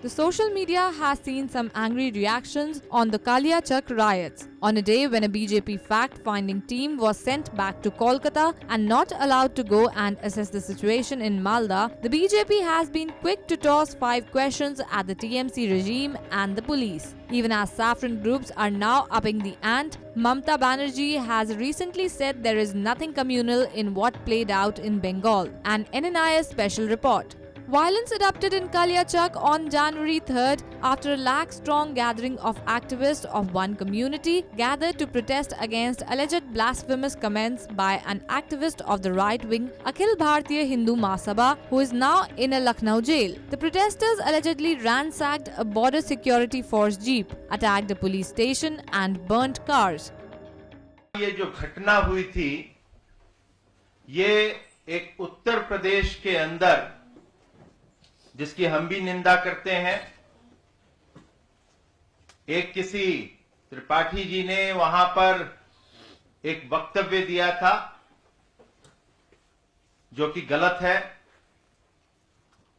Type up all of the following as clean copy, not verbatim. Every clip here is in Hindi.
The social media has seen some angry reactions on the Kaliachak riots. On a day when a BJP fact-finding team was sent back to Kolkata and not allowed to go and assess the situation in Malda, the BJP has been quick to toss 5 questions at the TMC regime and the police. Even as saffron groups are now upping the ante, Mamta Banerjee has recently said there is nothing communal in what played out in Bengal. An NNIS special report. Violence erupted in Kaliachak on January 3rd after a lakh-strong gathering of activists of one community gathered to protest against alleged blasphemous comments by an activist of the right-wing Akhil Bharatiya Hindu Mahasabha, who is now in a Lucknow jail. The protesters allegedly ransacked a border security force jeep, attacked a police station and burnt cars. ये जो घटना हुई थी, ये एक उत्तर प्रदेश के अंदर जिसकी हम भी निंदा करते हैं, एक किसी त्रिपाठी जी ने वहां पर एक वक्तव्य दिया था जो कि गलत है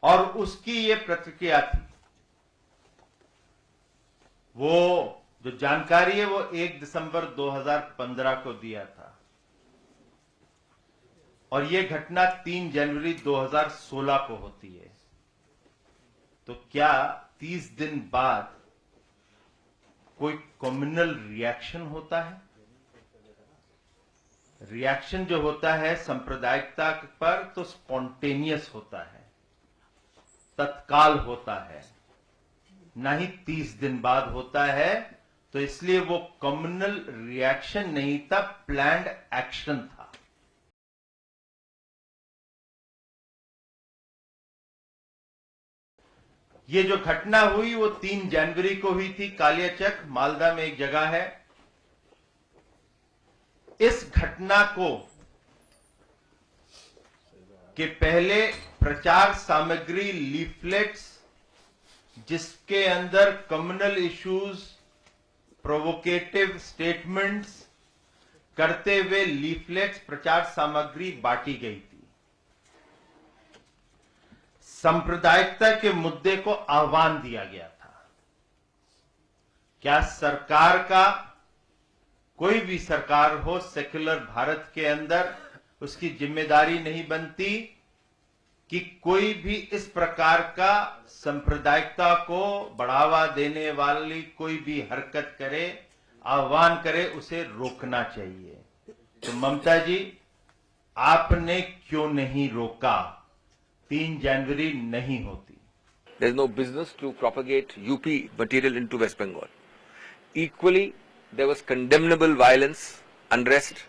और उसकी ये प्रतिक्रिया थी। वो जो जानकारी है वो 1 दिसंबर 2015 को दिया था और ये घटना 3 जनवरी 2016 को होती है। तो क्या 30 दिन बाद कोई कम्युनल रिएक्शन होता है? रिएक्शन जो होता है सांप्रदायिकता पर तो स्पॉन्टेनियस होता है, तत्काल होता है, ना ही 30 दिन बाद होता है। तो इसलिए वो कम्युनल रिएक्शन नहीं था, प्लान्ड एक्शन था। ये जो घटना हुई वो 3 जनवरी को हुई थी। कालियाचक मालदा में एक जगह है। इस घटना को के पहले प्रचार सामग्री लीफलेट्स जिसके अंदर कम्युनल इश्यूज, प्रोवोकेटिव स्टेटमेंट्स करते हुए लीफलेट्स, प्रचार सामग्री बांटी गई थी। सांप्रदायिकता के मुद्दे को आह्वान दिया गया था। क्या सरकार का, कोई भी सरकार हो सेक्युलर भारत के अंदर, उसकी जिम्मेदारी नहीं बनती कि कोई भी इस प्रकार का सांप्रदायिकता को बढ़ावा देने वाली कोई भी हरकत करे, आह्वान करे, उसे रोकना चाहिए। तो ममता जी, आपने क्यों नहीं रोका? 3 जनवरी नहीं होती। There is no business to propagate UP material into West Bengal. Equally, there was condemnable violence, unrest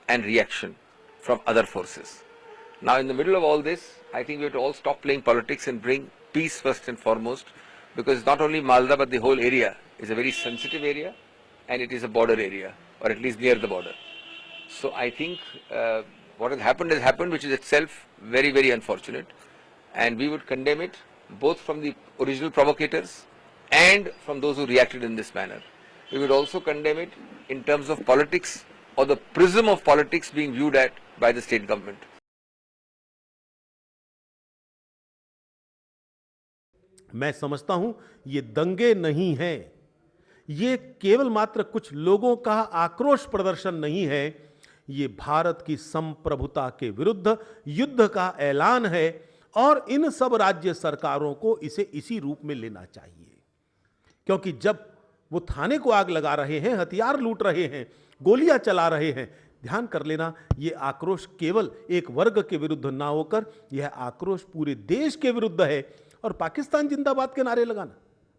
and reaction from other forces. Now in the middle of all this, I think we have to all stop playing politics and bring peace first and foremost, because not only Malda but the whole area is a very sensitive area and it is a border area, or at least near the border. So I think what has happened, which is itself very, very unfortunate. And we would condemn it both from the original provocators and from those who reacted in this manner. We would also condemn it in terms of politics or the prism of politics being viewed at by the state government. मैं समझता हूं ये दंगे नहीं हैं, ये केवल मात्र कुछ लोगों का आक्रोश प्रदर्शन नहीं है, ये भारत की संप्रभुता के विरुद्ध युद्ध का ऐलान है और इन सब राज्य सरकारों को इसे इसी रूप में लेना चाहिए। क्योंकि जब वो थाने को आग लगा रहे हैं, हथियार लूट रहे हैं, गोलियां चला रहे हैं, ध्यान कर लेना, ये आक्रोश केवल एक वर्ग के विरुद्ध ना होकर यह आक्रोश पूरे देश के विरुद्ध है। और पाकिस्तान जिंदाबाद के नारे लगाना,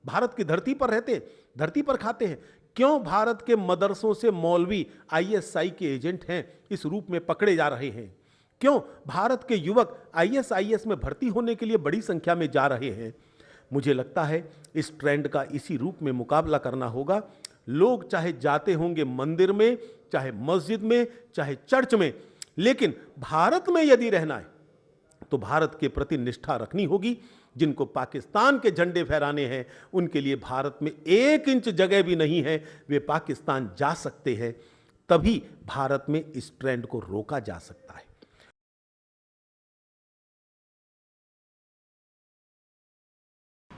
भारत की धरती पर रहते, धरती पर खाते हैं, क्यों भारत के मदरसों से मौलवी आईएसआई के एजेंट हैं इस रूप में पकड़े जा रहे हैं? क्यों भारत के युवक आईएसआईएस में भर्ती होने के लिए बड़ी संख्या में जा रहे हैं? मुझे लगता है इस ट्रेंड का इसी रूप में मुकाबला करना होगा। लोग चाहे जाते होंगे मंदिर में, चाहे मस्जिद में, चाहे चर्च में, लेकिन भारत में यदि रहना है तो भारत के प्रति निष्ठा रखनी होगी। जिनको पाकिस्तान के झंडे फहराने हैं उनके लिए भारत में 1 इंच जगह भी नहीं है, वे पाकिस्तान जा सकते हैं, तभी भारत में इस ट्रेंड को रोका जा सकता है।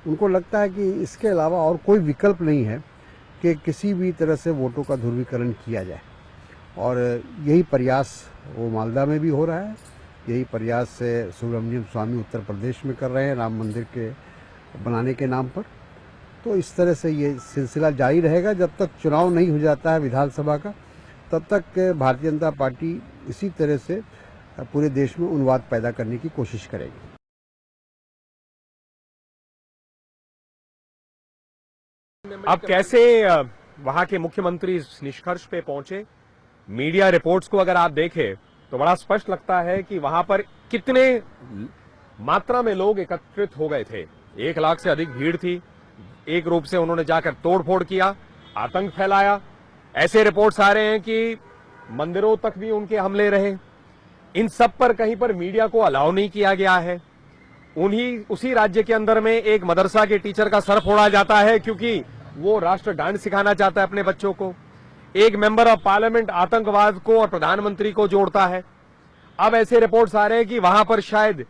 उनको लगता है कि इसके अलावा और कोई विकल्प नहीं है कि किसी भी तरह से वोटों का ध्रुवीकरण किया जाए। और यही प्रयास वो मालदा में भी हो रहा है, यही प्रयास से सुब्रमण्यम स्वामी उत्तर प्रदेश में कर रहे हैं राम मंदिर के बनाने के नाम पर। तो इस तरह से ये सिलसिला जारी रहेगा जब तक चुनाव नहीं हो जाता है विधानसभा का, तब तक भारतीय जनता पार्टी इसी तरह से पूरे देश में उन्माद पैदा करने की कोशिश करेगी। अब कैसे वहां के मुख्यमंत्री इस निष्कर्ष पे पहुंचे? मीडिया रिपोर्ट्स को अगर आप देखें तो बड़ा स्पष्ट लगता है कि वहां पर कितने मात्रा में लोग एकत्रित हो गए थे। 1 लाख से अधिक भीड़ थी। एक रूप से उन्होंने जाकर तोड़फोड़ किया, आतंक फैलाया। ऐसे रिपोर्ट्स आ रहे हैं कि मंदिरों तक भी उनके हमले रहे। इन सब पर कहीं पर मीडिया को अलाउ नहीं किया गया है। उसी राज्य के अंदर में एक मदरसा के टीचर का सर फोड़ा जाता है क्योंकि वो राष्ट्रगान सिखाना चाहता है अपने बच्चों को। एक मेंबर ऑफ पार्लियामेंट आतंकवाद को और प्रधानमंत्री को जोड़ता है। अब ऐसे रिपोर्ट्स आ रहे हैं कि वहां पर शायद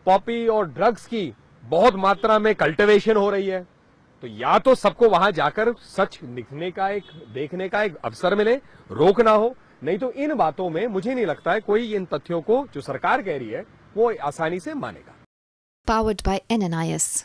पॉपी और ड्रग्स की बहुत मात्रा में कल्टिवेशन हो रही है। तो या तो सबको वहां जाकर सच दिखने का देखने का एक अवसर मिले, रोक ना हो, नहीं तो इन बातों में मुझे नहीं लगता है कोई इन तथ्यों को जो सरकार कह रही है वो आसानी से मानेगा। Powered by NNIS.